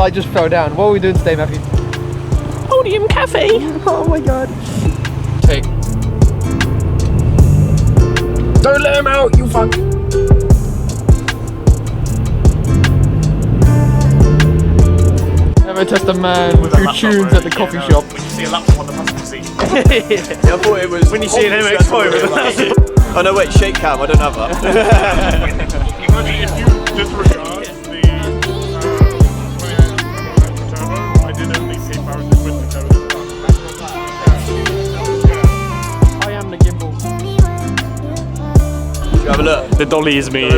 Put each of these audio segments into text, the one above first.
light just fell down. What are we doing today, Matthew? Podium Café. Oh my god. Take. Don't let him out, you fuck. Never test a man who tunes at the coffee shop. When you see a laptop on the passenger seat. Yeah, I thought it was when you see an MX-5 with a laptop. Oh no, wait, shake cam, I don't have that. If you disregard the turbo, I did only see powers with the turbo. I am the gimbal. Have a look. The dolly is me. I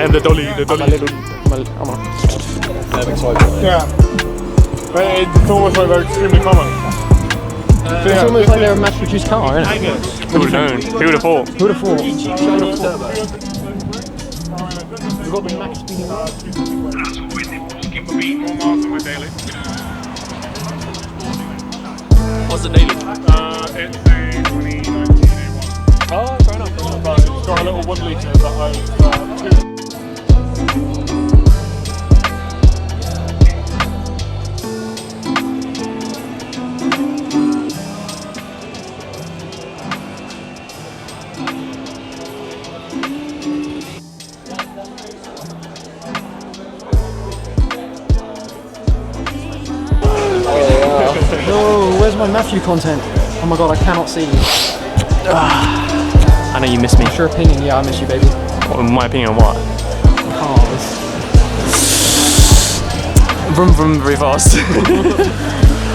am the dolly. The dolly. Yeah. But it's almost like they're extremely common. It's almost like they're a mass-produced car, isn't it? Who would have known? Who would have thought? Who'd have thought? We've got the max speed. More miles than my daily. What's the daily? It's a 2019 A1. Oh, fair enough. But it's got a little 1 litre that I've Oh, where's my Matthew content? Oh my god, I cannot see. I know you miss me. What's your opinion? Yeah, I miss you, baby. What, my opinion on what? Cars. Vroom vroom very fast.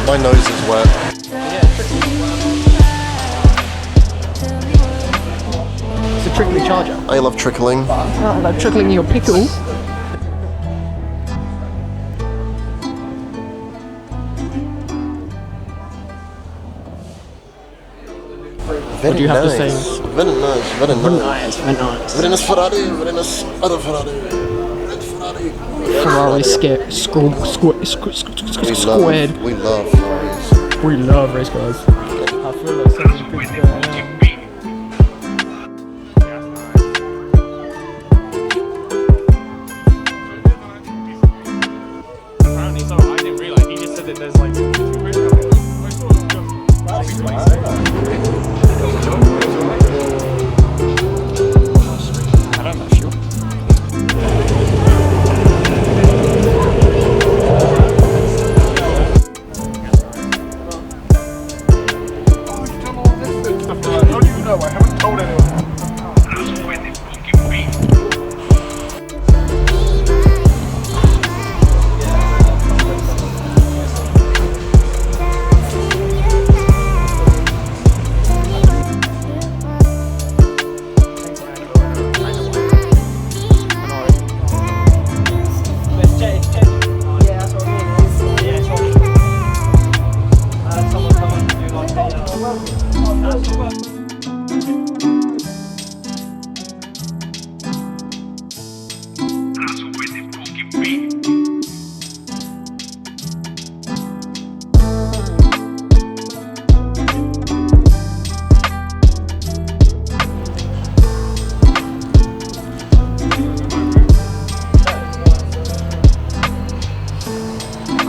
My nose is wet. It's a trickly charger. I love trickling. Oh, like trickling your pickle. Very What do you have to say? Very nice, very nice. Nice, very nice. Very nice Ferrari, very nice other Ferrari. Red Ferrari. Ferrari squared. We love Ferraris. We love race cars. I feel like something good going on. Apparently so. I didn't realise. He just said that there's like 2 race cars. I don't know, sure. How do you know? I haven't told anyone.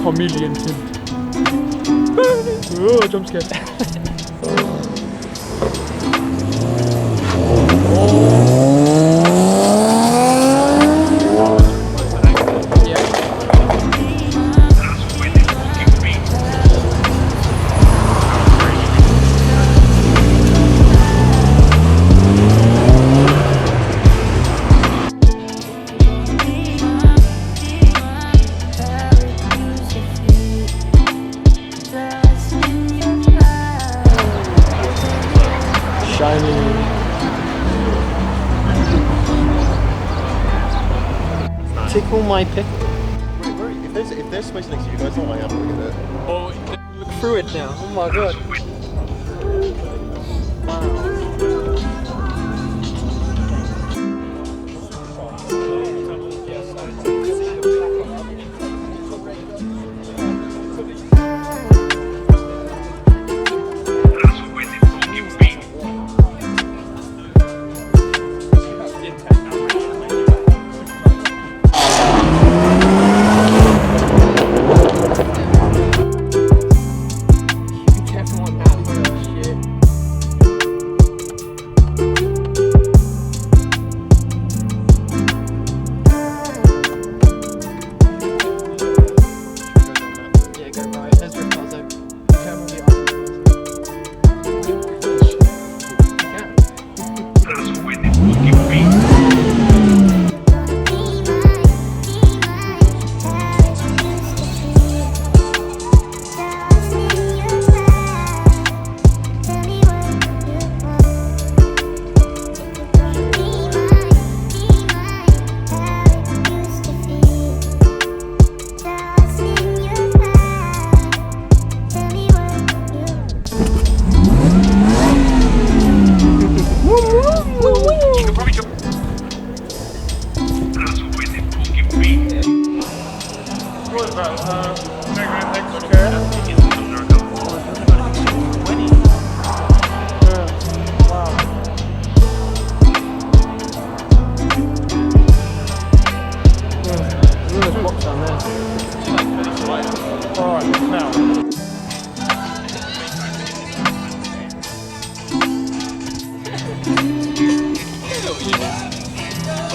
Chameleon tint. Oh, jump scare. Tickle my pickle. Wait, if there's space next to you guys, I am looking at it. Oh, look through it now. Oh my god.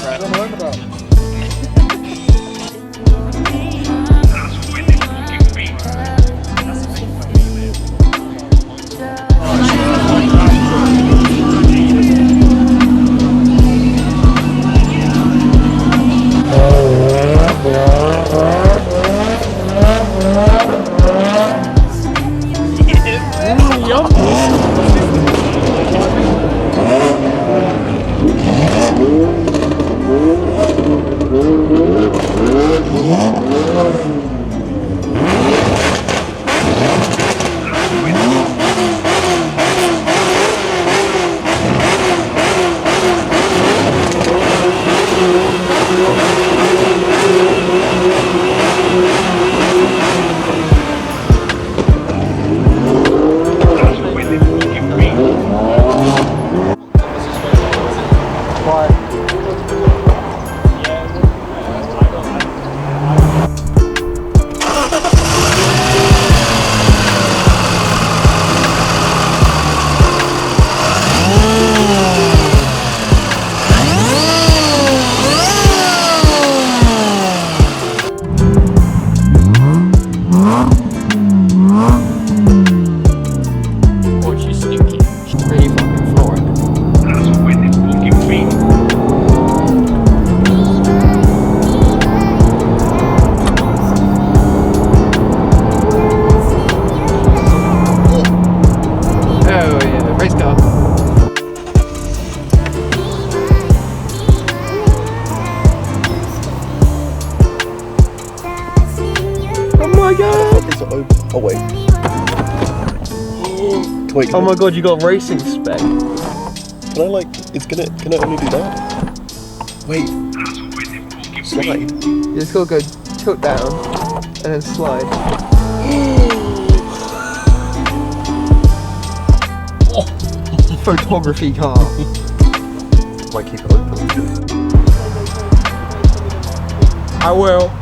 crash. Oh wait. Wait. Oh my god, you got racing spec. Can I like? Can it only do that? Wait. Slide. You just gotta go tilt down and then slide. Photography car. Might keep it open. I will.